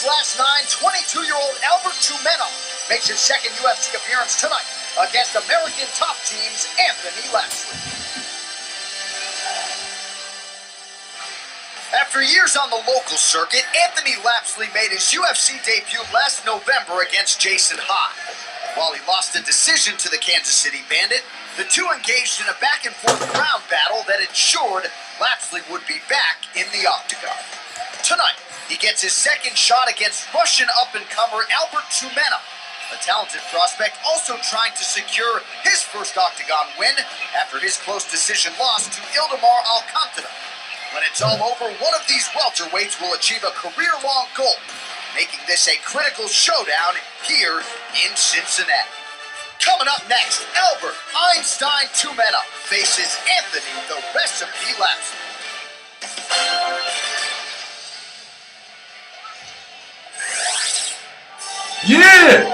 his last 9, 22-year-old Albert Tumenov makes his second UFC appearance tonight against American top team's Anthony Lapsley. After years on the local circuit, Anthony Lapsley made his UFC debut last November against Jason High. While he lost a decision to the Kansas City Bandit, the two engaged in a back-and-forth ground battle that ensured Lapsley would be back in the octagon. Tonight, he gets his second shot against Russian up-and-comer Albert Tumenov, a talented prospect also trying to secure his first octagon win after his close decision loss to Ildemar Alcantara. When it's all over, one of these welterweights will achieve a career-long goal, making this a critical showdown here in Cincinnati. Coming up next, Albert Einstein Tumenov faces Anthony the Recipe Lapsley. Yeah!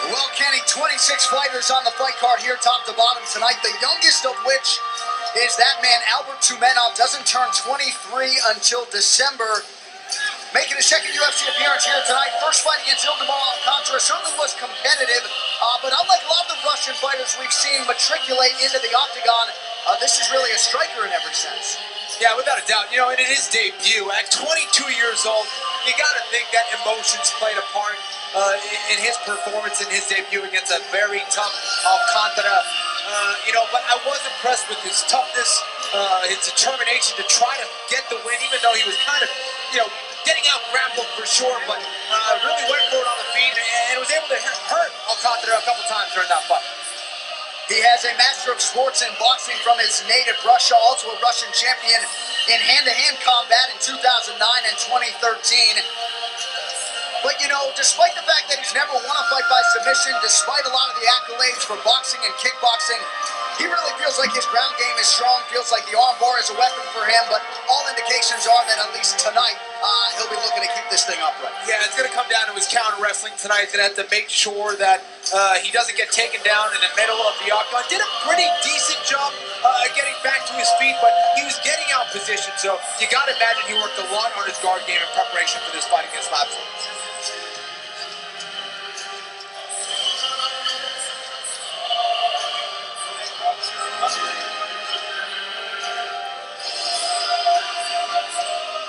Well, Kenny, 26 fighters on the fight card here, top to bottom tonight, the youngest of which is that man, Albert Tumenov, doesn't turn 23 until December. Making his second UFC appearance here tonight. First fight against Ildemar Alcantara certainly was competitive, but unlike a lot of the Russian fighters we've seen matriculate into the octagon, this is really a striker in every sense. Yeah, without a doubt. You know, in his debut, at 22 years old, you got to think that emotions played a part in his performance in his debut against a very tough Alcantara. But I was impressed with his toughness, his determination to try to get the win, even though he was kind of, getting out grappled for sure, but really went for it on the feet and was able to hurt Alcantara a couple times during that fight. He has a Master of Sports in boxing from his native Russia, also a Russian champion in hand-to-hand combat in 2009 and 2013. But, despite the fact that he's never won a fight by submission, despite a lot of the accolades for boxing and kickboxing, he really feels like his ground game is strong, feels like the arm bar is a weapon for him, but all indications are that at least tonight, he'll be looking to keep this thing upright. Yeah, it's going to come down to his counter wrestling tonight. He's going to have to make sure that he doesn't get taken down in the middle of the octagon. Did a pretty decent job getting back to his feet, but he was getting out position, so you got to imagine he worked a lot on his guard game in preparation for this fight against Lapsley.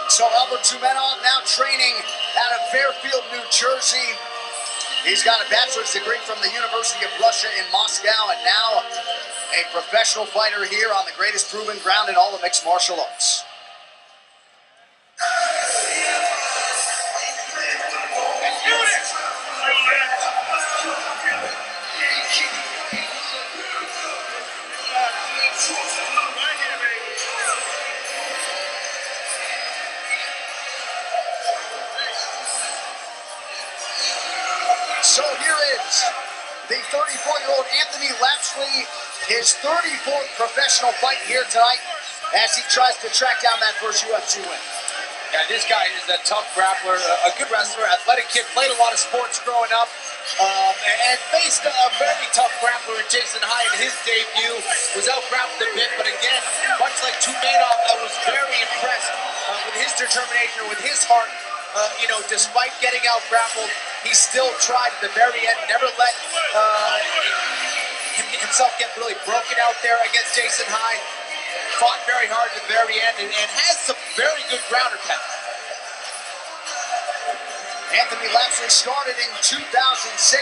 So Albert Tumenov now training out of Fairfield, New Jersey. He's got a bachelor's degree from the University of Russia in Moscow, and now a professional fighter here on the greatest proven ground in all of mixed martial arts. So here is the 34-year-old Anthony Lapsley, his 34th professional fight here tonight as he tries to track down that first UFC win. Yeah, this guy is a tough grappler, a good wrestler, athletic kid, played a lot of sports growing up, and faced a very tough grappler in Jason High in his debut. Was out-grappled a bit, but again, much like Tumenov, I was very impressed with his determination, with his heart. Despite getting out-grappled, he still tried at the very end, never let himself get really broken out there against Jason High. Fought very hard at the very end and has some very good grounder power. Anthony Lapsley started in 2006,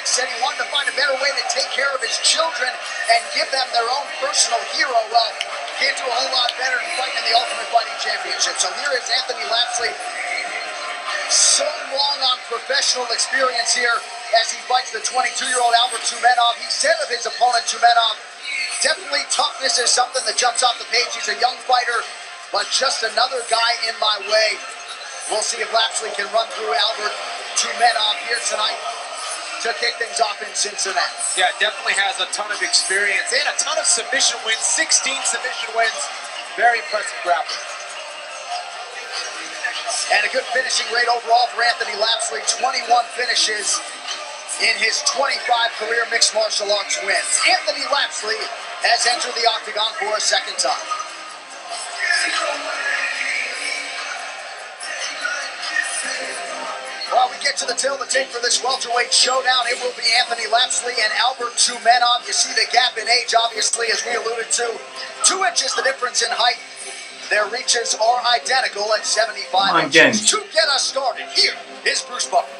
said he wanted to find a better way to take care of his children and give them their own personal hero. Well, can't do a whole lot better than fighting in the Ultimate Fighting Championship. So here is Anthony Lapsley. So long on professional experience here as he fights the 22-year-old Albert Tumenov. He said of his opponent, Tumenov, definitely toughness is something that jumps off the page. He's a young fighter, but just another guy in my way. We'll see if Lapsley can run through Albert Tumenov here tonight to kick things off in Cincinnati. Yeah, definitely has a ton of experience and a ton of submission wins, 16 submission wins. Very impressive grappler. And a good finishing rate overall for Anthony Lapsley, 21 finishes in his 25 career mixed martial arts wins. Anthony Lapsley has entered the octagon for a second time. Well, we get to the tail of the tape for this welterweight showdown. It will be Anthony Lapsley and Albert Tumenov. You see the gap in age, obviously, as we alluded to. 2 inches the difference in height. Their reaches are identical at 75 inches. To get us started, here is Bruce Buffer.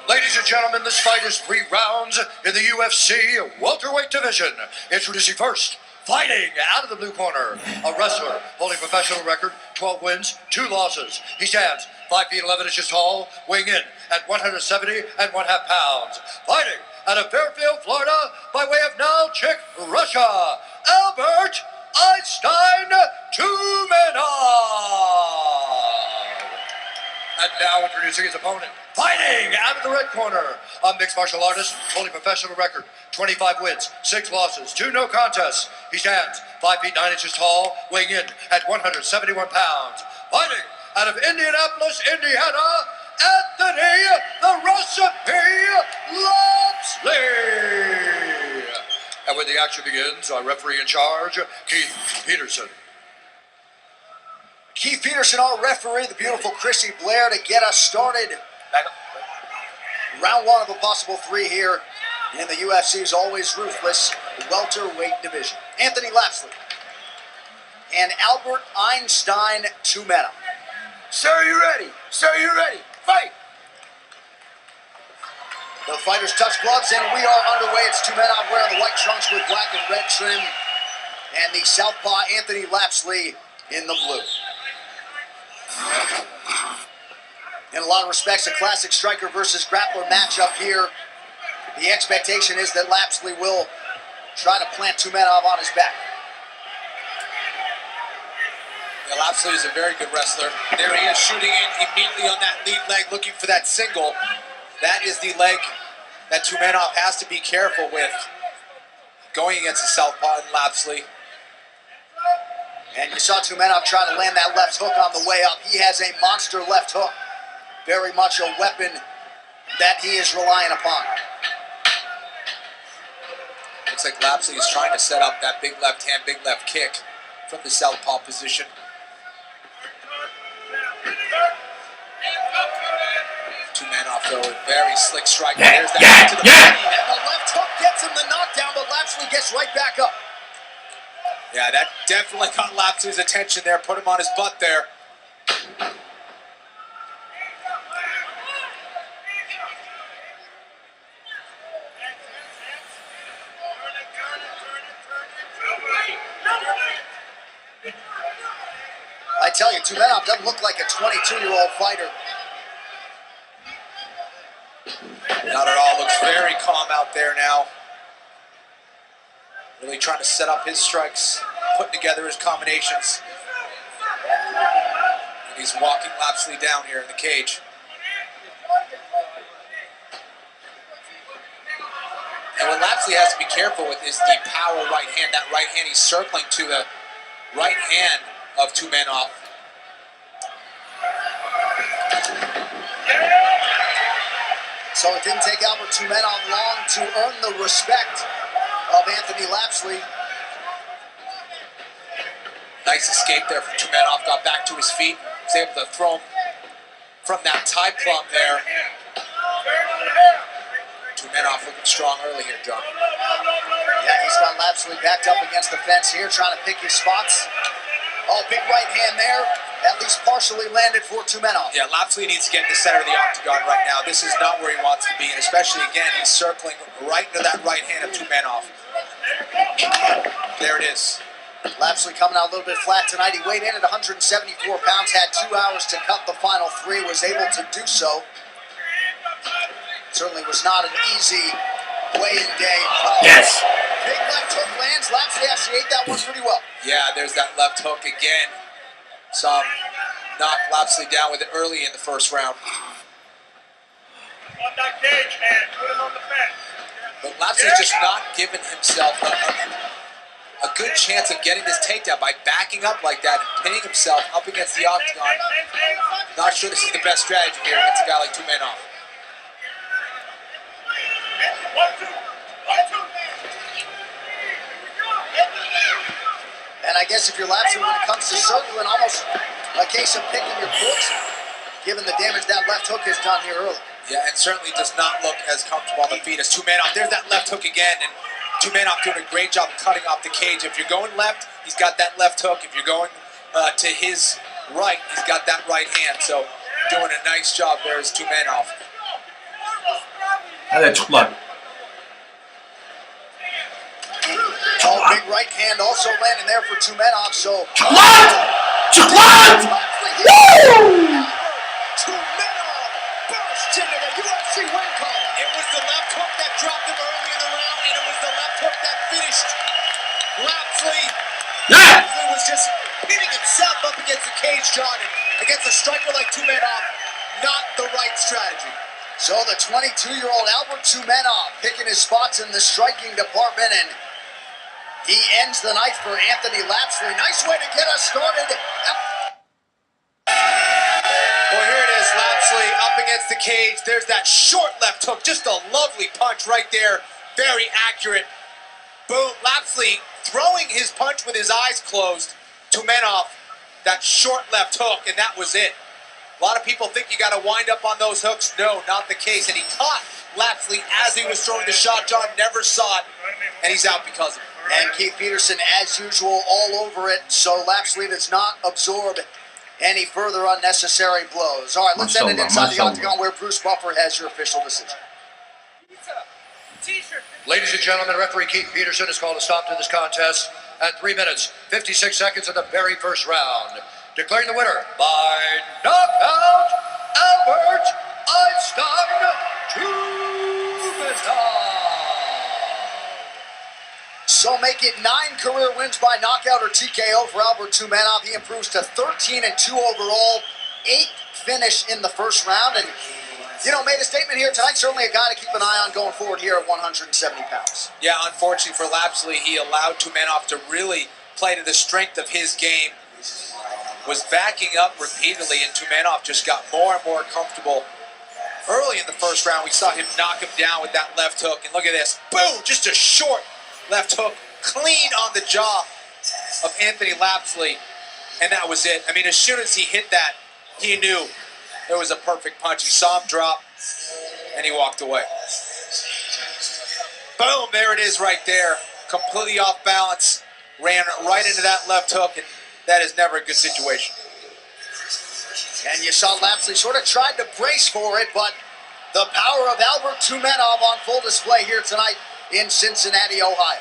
Ladies and gentlemen, this fight is 3 rounds in the UFC welterweight division. Introducing first, fighting out of the blue corner, a wrestler holding professional record, 12 wins, 2 losses. He stands 5 feet 11 inches tall, weighing in at 170 1/2 pounds. Fighting out of Fairfield, Florida, by way of Nalchik, Russia, Albert Einstein Tumenov. And now introducing his opponent, fighting out of the red corner, a mixed martial artist holding professional record, 25 wins, 6 losses, 2 no contests. He stands 5 feet 9 inches tall, weighing in at 171 pounds. Fighting out of Indianapolis, Indiana, Anthony the Recipe Lapsley. And when the action begins, our referee in charge, Keith Peterson. Keith Peterson, our referee, the beautiful Chrissy Blair to get us started. Round 1 of a possible 3 here in the UFC's always ruthless welterweight division. Anthony Lapsley and Albert Einstein Tumenov. Sir, you ready? Sir, you ready? Fight! The fighters touch gloves and we are underway. It's Tumenov wearing the white trunks with black and red trim, and the southpaw Anthony Lapsley in the blue. In a lot of respects, a classic striker versus grappler matchup here. The expectation is that Lapsley will try to plant Tumenov on his back. Yeah, Lapsley is a very good wrestler. There he is, shooting in immediately on that lead leg, looking for that single. That is the leg that Tumenov has to be careful with, going against the southpaw and Lapsley. And you saw Tumenov try to land that left hook on the way up. He has a monster left hook. Very much a weapon that he is relying upon. Looks like Lapsley is trying to set up that big left hand, big left kick from the southpaw position. Tumenov, though, a very slick strike. There's that to the body. And the left hook gets him the knockdown, but Lapsley gets right back up. Yeah, that definitely got Lapsley's attention there, put him on his butt there. I tell you, Tumenov doesn't look like a 22-year-old fighter. Not at all, looks very calm out there now. Really trying to set up his strikes, putting together his combinations. And he's walking Lapsley down here in the cage. And what Lapsley has to be careful with is the power right hand. That right hand, he's circling to the right hand of Tumenov. So it didn't take Albert Tumenov long to earn the respect of Anthony Lapsley. Nice escape there from Tumenov, got back to his feet, was able to throw him from that tie plum there. Tumenov looking strong early here, John. Yeah, he's got Lapsley backed up against the fence here, trying to pick his spots. Oh, big right hand there, at least partially landed for Tumenov. Yeah, Lapsley needs to get in the center of the octagon right now. This is not where he wants to be, and especially, again, he's circling right into that right hand of Tumenov. There it is. Lapsley coming out a little bit flat tonight. He weighed in at 174 pounds, had 2 hours to cut the final 3, was able to do so. Certainly was not an easy weigh-in day. Yes. Big left hook lands. Lapsley actually ate that one pretty well. Yeah, there's that left hook again. Saw him knock Lapsley down with it early in the first round. On that cage, man. Put him on the fence. But Lapsley's just not giving himself a good chance of getting this takedown by backing up like that and pinning himself up against the octagon. Not sure this is the best strategy here against a guy like Tumenov. 1, 2, 1, 2. And I guess if you're Lapsley, when it comes to circling, almost a case of picking your poison, given the damage that left hook has done here early. Yeah, and certainly does not look as comfortable on the feet as Tumenov. There's that left hook again, and Tumenov doing a great job of cutting off the cage. If you're going left, he's got that left hook. If you're going to his right, he's got that right hand. So doing a nice job there is Tumenov. Oh, big right hand also landing there for Tumenov. So What? Tumenov burst into the UFC win column. It was the left hook that dropped him early in the round, and it was the left hook that finished Lapsley. Lapsley was just hitting himself up against the cage, John, and against a striker like Tumenov, not the right strategy. So the 22-year-old Albert Tumenov picking his spots in the striking department, and he ends the night for Anthony Lapsley. Nice way to get us started. Well, here it is, Lapsley up against the cage. There's that short left hook, just a lovely punch right there, very accurate. Boom, Lapsley throwing his punch with his eyes closed. Tumenov, that short left hook, and that was it. A lot of people think you got to wind up on those hooks. No, not the case. And he caught Lapsley as he was throwing the shot. John never saw it, and he's out because of it. And Keith Peterson, as usual, all over it. So Lapsley does not absorb any further unnecessary blows. All right, let's end it inside the octagon where Bruce Buffer has your official decision. Ladies and gentlemen, referee Keith Peterson has called a stop to this contest at 3 minutes, 56 seconds of the very first round. Declaring the winner by knockout, Albert Tumenov. So make it 9 career wins by knockout or TKO for Albert Tumenov. He improves to 13-2 overall, 8th finish in the first round, and made a statement here tonight. Certainly a guy to keep an eye on going forward here at 170 pounds. Yeah, unfortunately for Lapsley, he allowed Tumenov to really play to the strength of his game. Was backing up repeatedly, and Tumenov just got more and more comfortable. Early in the first round, we saw him knock him down with that left hook, and look at this. Boom! Just a short left hook, clean on the jaw of Anthony Lapsley, and that was it. I mean, as soon as he hit that, he knew it was a perfect punch. He saw him drop, and he walked away. Boom, there it is right there. Completely off balance, ran right into that left hook, and that is never a good situation. And you saw Lapsley sort of tried to brace for it, but the power of Albert Tumenov on full display here tonight in Cincinnati, Ohio.